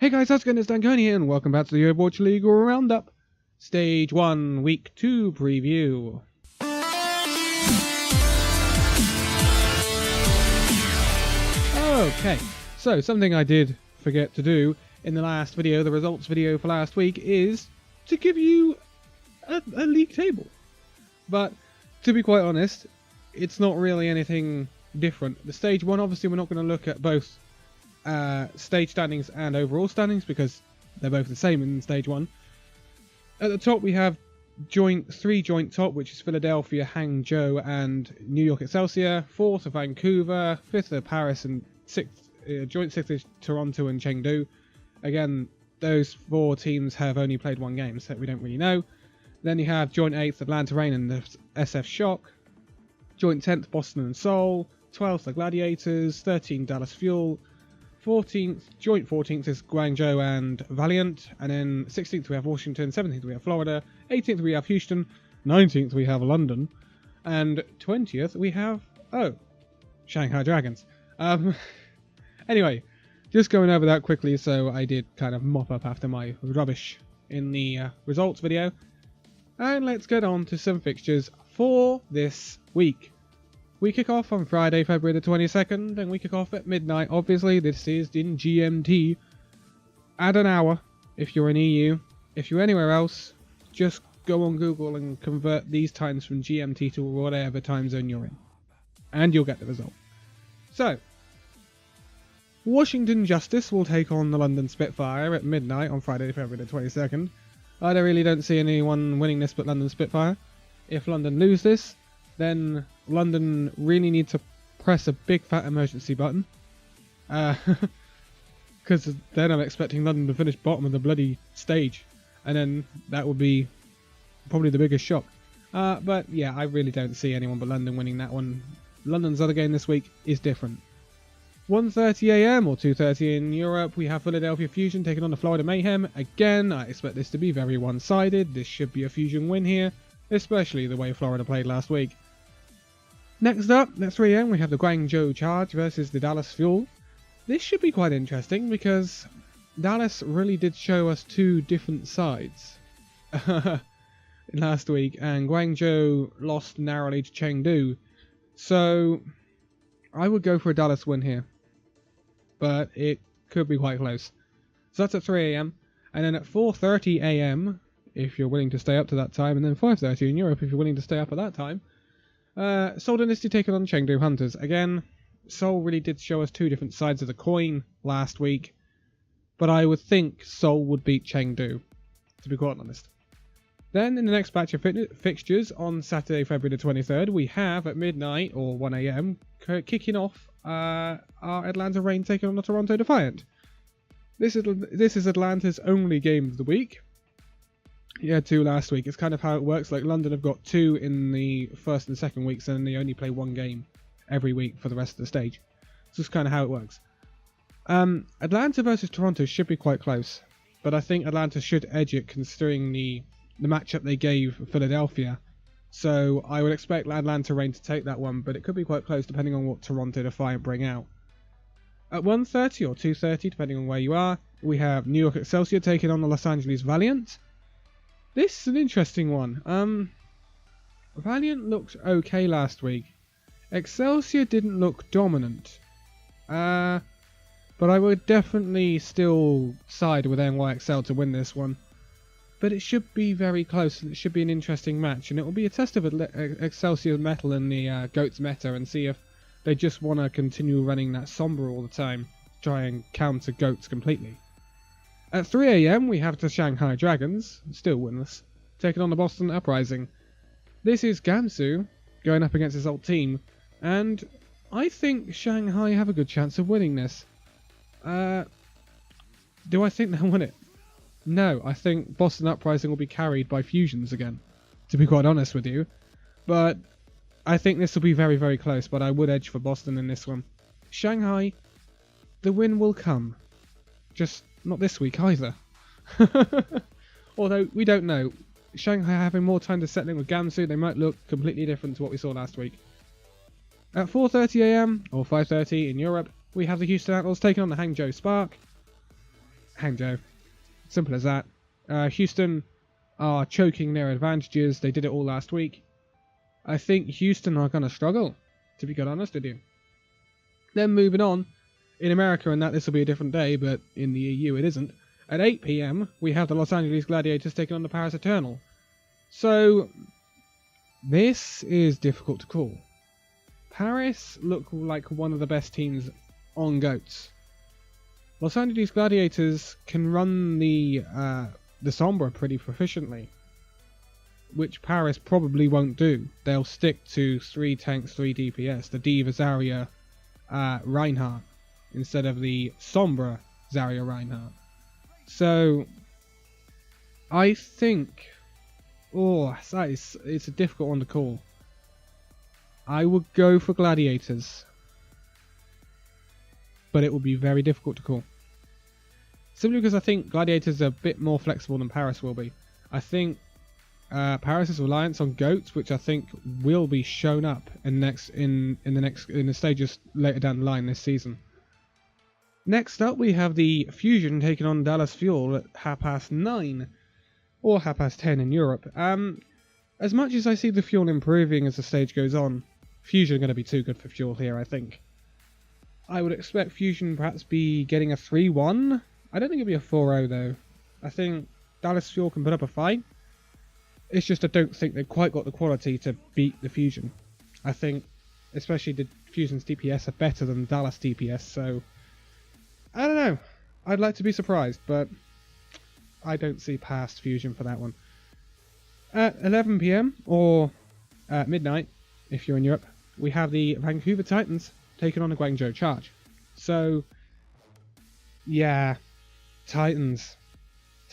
Hey guys, how's it going? It's Danconia and welcome back to the Overwatch League Roundup. Stage 1, Week 2 preview. Okay, so something I did forget to do in the last video, the results video for last week, is to give you a league table. But to be quite honest, it's not really anything different. The Stage 1, obviously we're not going to look at both stage standings and overall standings because they're both the same in Stage 1. At the top we have three joint top, which is Philadelphia, Hangzhou and New York Excelsior. 4th are Vancouver, 5th are Paris, and joint 6th is Toronto and Chengdu. Again, those four teams have only played one game, so we don't really know. Then you have joint 8th Atlanta Reign and the SF Shock. Joint 10th Boston and Seoul. 12th the Gladiators. 13th Dallas Fuel. 14th, joint 14th is Guangzhou and Valiant, and then 16th we have Washington, 17th we have Florida, 18th we have Houston, 19th we have London, and 20th we have, Shanghai Dragons. Anyway, just going over that quickly, so I did kind of mop up after my rubbish in the results video, and let's get on to some fixtures for this week. We kick off on Friday, February the 22nd, and we kick off at midnight. Obviously, this is in GMT. Add an hour if you're in EU. If you're anywhere else, just go on Google and convert these times from GMT to whatever time zone you're in. And you'll get the result. So, Washington Justice will take on the London Spitfire at midnight on Friday, February the 22nd. I really don't see anyone winning this but London Spitfire. If London lose this, then London really need to press a big fat emergency button. Because then I'm expecting London to finish bottom of the bloody stage. And then that would be probably the biggest shock. But yeah, I really don't see anyone but London winning that one. London's other game this week is different. 1:30 AM or 2:30 in Europe, we have Philadelphia Fusion taking on the Florida Mayhem. Again, I expect this to be very one-sided. This should be a Fusion win here, especially the way Florida played last week. Next up, at 3 AM, we have the Guangzhou Charge versus the Dallas Fuel. This should be quite interesting because Dallas really did show us two different sides last week, and Guangzhou lost narrowly to Chengdu. So I would go for a Dallas win here, but it could be quite close. So that's at 3 AM, and then at 4:30 AM, if you're willing to stay up to that time, and then 5:30 in Europe if you're willing to stay up at that time. Seoul Dynasty taking on Chengdu Hunters. Again, Seoul really did show us two different sides of the coin last week, but I would think Seoul would beat Chengdu, to be quite honest. Then in the next batch of fixtures on Saturday, February the 23rd, we have at midnight or 1 AM kicking off our Atlanta Reign taking on the Toronto Defiant. This is Atlanta's only game of the week. He had two last week. It's kind of how it works. Like London have got two in the first and second weeks, and they only play one game every week for the rest of the stage. So it's kind of how it works. Atlanta versus Toronto should be quite close, but I think Atlanta should edge it considering the matchup they gave Philadelphia. So I would expect Atlanta Reign to take that one, but it could be quite close depending on what Toronto Defiant bring out. At 1:30 or 2:30, depending on where you are, we have New York Excelsior taking on the Los Angeles Valiant. This is an interesting one. Valiant looked okay last week. Excelsior didn't look dominant. But I would definitely still side with NYXL to win this one. But it should be very close, and it should be an interesting match. And it will be a test of Excelsior's mettle and the GOAT's meta, and see if they just want to continue running that Sombra all the time, try and counter GOATs completely. At 3 AM, we have the Shanghai Dragons, still winless, taking on the Boston Uprising. This is Gamsu going up against his old team, and I think Shanghai have a good chance of winning this. Do I think they'll win it? No, I think Boston Uprising will be carried by Fusions again, to be quite honest with you. But I think this will be very, very close, but I would edge for Boston in this one. Shanghai, the win will come. Just not this week either. Although, we don't know. Shanghai having more time to settle in with Gamsu, they might look completely different to what we saw last week. At 4:30 AM, or 5:30 in Europe, we have the Houston Outlaws taking on the Hangzhou Spark. Hangzhou. Simple as that. Houston are choking their advantages. They did it all last week. I think Houston are going to struggle, to be quite honest with you. Then moving on, in America and that this will be a different day, but in the EU it isn't. At 8 PM, we have the Los Angeles Gladiators taking on the Paris Eternal. So, this is difficult to call. Paris look like one of the best teams on GOATS. Los Angeles Gladiators can run the Sombra pretty proficiently, which Paris probably won't do. They'll stick to 3 tanks, 3 DPS, the Diva, Zarya, Reinhardt, instead of the Sombra, Zarya, Reinhardt. So, I think... it's a difficult one to call. I would go for Gladiators, but it will be very difficult to call. Simply because I think Gladiators are a bit more flexible than Paris will be. I think Paris' reliance on GOATs, which I think will be shown up in the stages later down the line this season. Next up, we have the Fusion taking on Dallas Fuel at 9:30 or 10:30 in Europe. As much as I see the Fuel improving as the stage goes on, Fusion are going to be too good for Fuel here, I think. I would expect Fusion perhaps be getting a 3-1. I don't think it'll be a 4-0 though. I think Dallas Fuel can put up a fight. It's just I don't think they've quite got the quality to beat the Fusion. I think especially the Fusion's DPS are better than Dallas DPS, so I don't know. I'd like to be surprised, but I don't see past Fusion for that one. At 11 PM or at midnight, if you're in Europe, we have the Vancouver Titans taking on the Guangzhou Charge. So, yeah, Titans,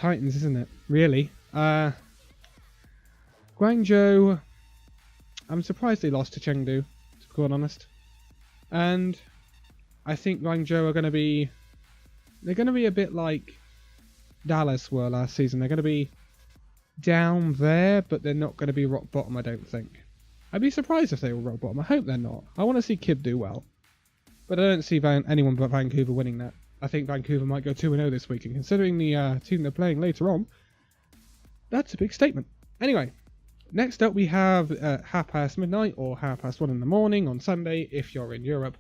isn't it? Really? Guangzhou, I'm surprised they lost to Chengdu, to be quite honest. And I think Guangzhou are going to be... They're going to be a bit like Dallas were last season. They're going to be down there, but they're not going to be rock bottom, I don't think. I'd be surprised if they were rock bottom. I hope they're not. I want to see Kib do well. But I don't see anyone but Vancouver winning that. I think Vancouver might go 2-0 this week, and considering the team they're playing later on, that's a big statement. Anyway, next up we have midnight or 1:30 in the morning on Sunday, if you're in Europe.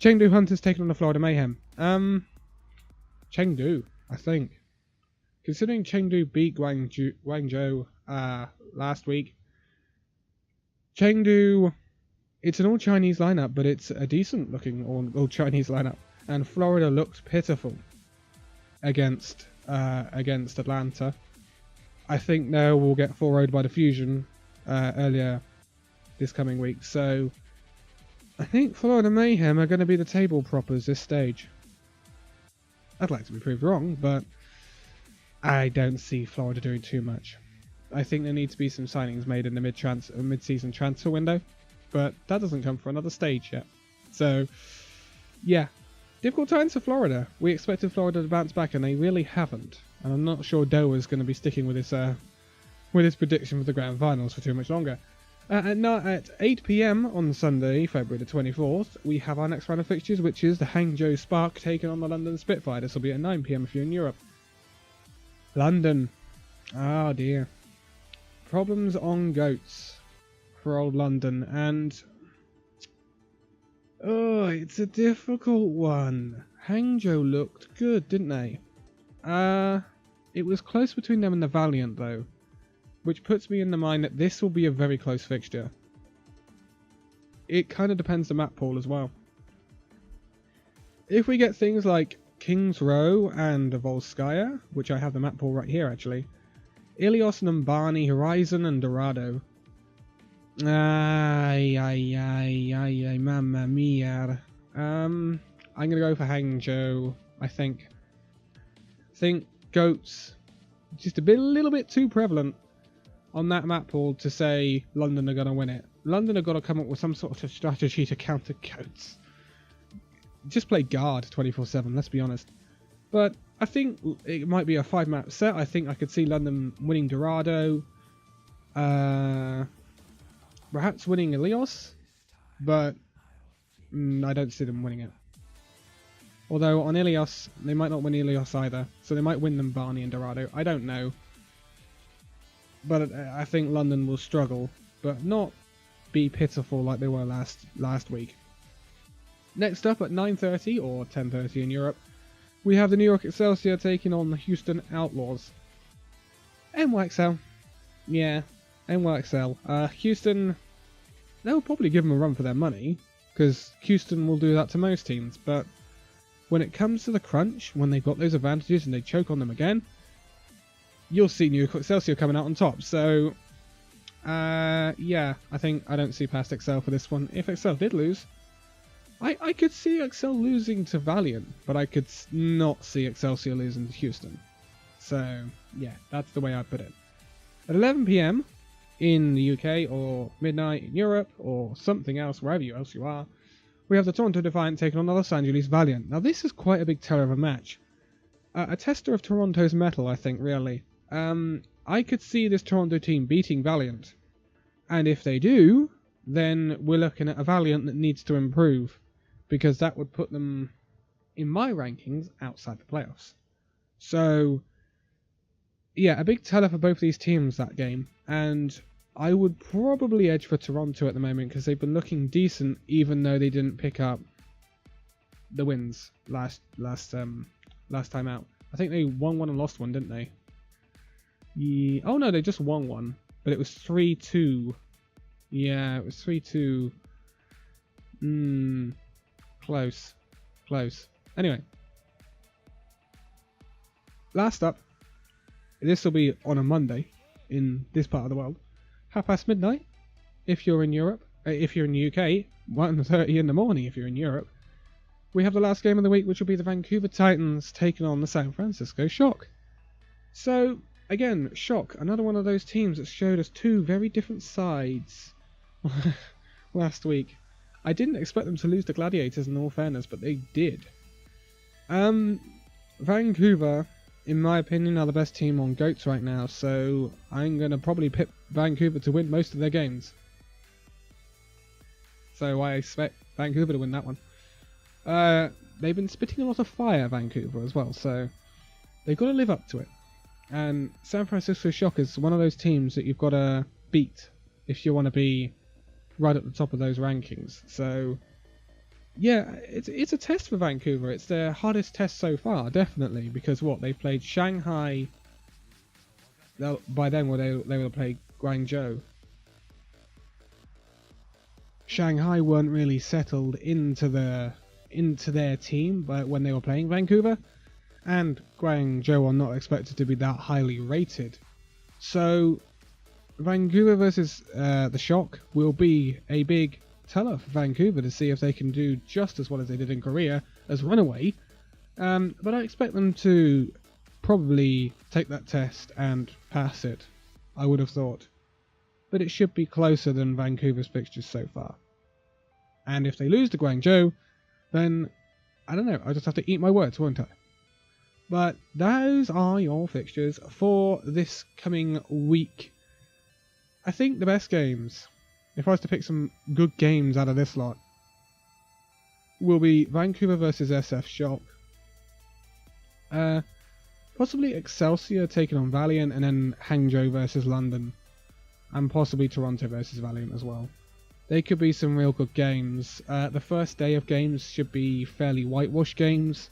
Chengdu Hunters taking on the Florida Mayhem. Chengdu, I think. Considering Chengdu beat Guangzhou last week, Chengdu, it's an all-Chinese lineup, but it's a decent looking all-Chinese lineup. And Florida looked pitiful against Atlanta. I think they will get 4-0'd by the Fusion earlier this coming week. So I think Florida Mayhem are going to be the table proppers this stage. I'd like to be proved wrong, but I don't see Florida doing too much. I think there needs to be some signings made in the mid-season transfer window, but that doesn't come for another stage yet. So, yeah, difficult times for Florida. We expected Florida to bounce back, and they really haven't. And I'm not sure Doa's going to be sticking with his prediction for the grand finals for too much longer. At 8 PM on Sunday, February the 24th, we have our next round of fixtures, which is the Hangzhou Spark taking on the London Spitfire. This will be at 9 PM if you're in Europe. London. Oh dear. Problems on GOATs for old London, and oh, it's a difficult one. Hangzhou looked good, didn't they? It was close between them and the Valiant though, which puts me in the mind that this will be a very close fixture. It kind of depends the map pool as well. If we get things like King's Row and Volskaya, which I have the map pool right here actually, Ilios, Numbani, Horizon and Dorado. Ay, mamma mia. I'm gonna go for Hangzhou, I think. GOATs just a little bit too prevalent on that map pool to say London are going to win it. London have got to come up with some sort of strategy to counter GOATs. Just play guard 24/7, let's be honest. But I think it might be a 5-map set. I think I could see London winning Dorado. Perhaps winning Ilios. But I don't see them winning it. Although on Ilios, they might not win Ilios either, so they might win them Barney and Dorado. I don't know. But I think London will struggle, but not be pitiful like they were last week. Next up at 9:30 or 10:30 in Europe, we have the New York Excelsior taking on the Houston Outlaws. NYXL. Yeah, NYXL. Houston, they'll probably give them a run for their money, because Houston will do that to most teams, but when it comes to the crunch, when they've got those advantages and they choke on them again, you'll see New York Excelsior coming out on top. So, yeah, I don't see past Excel for this one. If Excel did lose, I could see Excel losing to Valiant, but I could not see Excelsior losing to Houston. So, yeah, that's the way I put it. At 11 PM in the UK, or midnight in Europe, or something else, wherever else you are, we have the Toronto Defiant taking on the Los Angeles Valiant. Now, this is quite a big teller of a match. A tester of Toronto's mettle, I think, really. I could see this Toronto team beating Valiant. And if they do, then we're looking at a Valiant that needs to improve, because that would put them, in my rankings, outside the playoffs. So, yeah, a big teller for both these teams, that game. And I would probably edge for Toronto at the moment, because they've been looking decent, even though they didn't pick up the wins last time out. I think they won one and lost one, didn't they? Yeah. Oh no, they just won one, but it was 3-2. Yeah, it was 3-2. Close. Anyway, last up, this will be on a Monday in this part of the world, midnight if you're in Europe. If you're in the UK, 1:30 in the morning if you're in Europe. We have the last game of the week, which will be the Vancouver Titans taking on the San Francisco Shock. So, again, Shock, another one of those teams that showed us two very different sides last week. I didn't expect them to lose to Gladiators, in all fairness, but they did. Vancouver, in my opinion, are the best team on GOATS right now, so I'm going to probably pick Vancouver to win most of their games. So I expect Vancouver to win that one. They've been spitting a lot of fire, Vancouver, as well, so they've got to live up to it. And San Francisco Shock is one of those teams that you've got to beat if you want to be right at the top of those rankings. So, yeah, it's a test for Vancouver. It's their hardest test so far, definitely, because they've played Shanghai. By then, they would have played Guangzhou. Shanghai weren't really settled into their team, but when they were playing Vancouver, and Guangzhou are not expected to be that highly rated. So Vancouver versus the Shock will be a big teller for Vancouver to see if they can do just as well as they did in Korea as Runaway. But I expect them to probably take that test and pass it, I would have thought. But it should be closer than Vancouver's fixtures so far. And if they lose to Guangzhou, then I don't know, I'll just have to eat my words, won't I? But those are your fixtures for this coming week. I think the best games, if I was to pick some good games out of this lot, will be Vancouver versus SF Shock. Possibly Excelsior taking on Valiant, and then Hangzhou versus London. And possibly Toronto versus Valiant as well. They could be some real good games. The first day of games should be fairly whitewash games.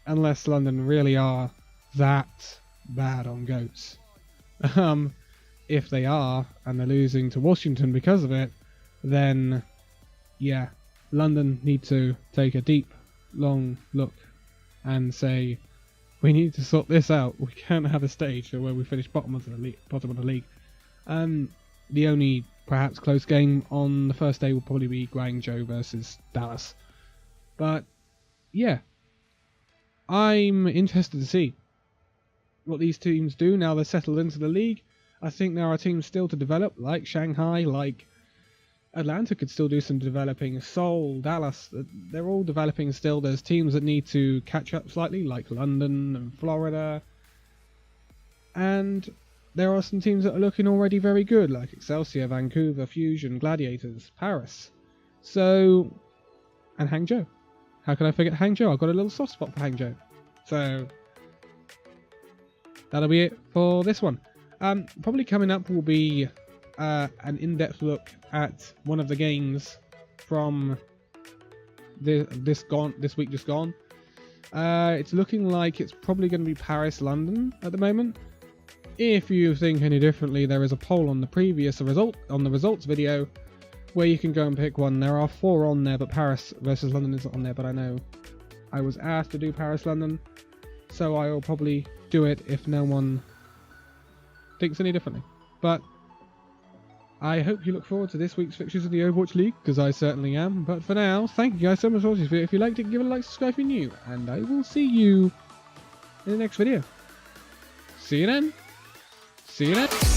Unless London really are that bad on GOATS. If they are, and they're losing to Washington because of it, then, yeah, London need to take a deep, long look and say, we need to sort this out. We can't have a stage where we finish bottom of the league. The only perhaps close game on the first day will probably be Guangzhou versus Dallas. But, yeah, I'm interested to see what these teams do now they're settled into the league. I think there are teams still to develop, like Shanghai, like Atlanta could still do some developing. Seoul, Dallas, they're all developing still. There's teams that need to catch up slightly, like London and Florida. And there are some teams that are looking already very good, like Excelsior, Vancouver, Fusion, Gladiators, Paris. So, and Hangzhou. how can I forget Hangzhou? I've got a little soft spot for Hangzhou. So that'll be it for this one. Probably coming up will be an in-depth look at one of the games from this week just gone. It's looking like it's probably going to be Paris, London at the moment. If you think any differently, there is a poll on the results video where you can go and pick one. There are 4 on there, but Paris versus London isn't on there. But I know I was asked to do Paris, London, so I will probably do it if no one thinks any differently. But I hope you look forward to this week's fixtures of the Overwatch League, because I certainly am. But for now, thank you guys so much for watching this video. If you liked it, give it a like, subscribe if you're new, and I will see you in the next video. See you then. See you then.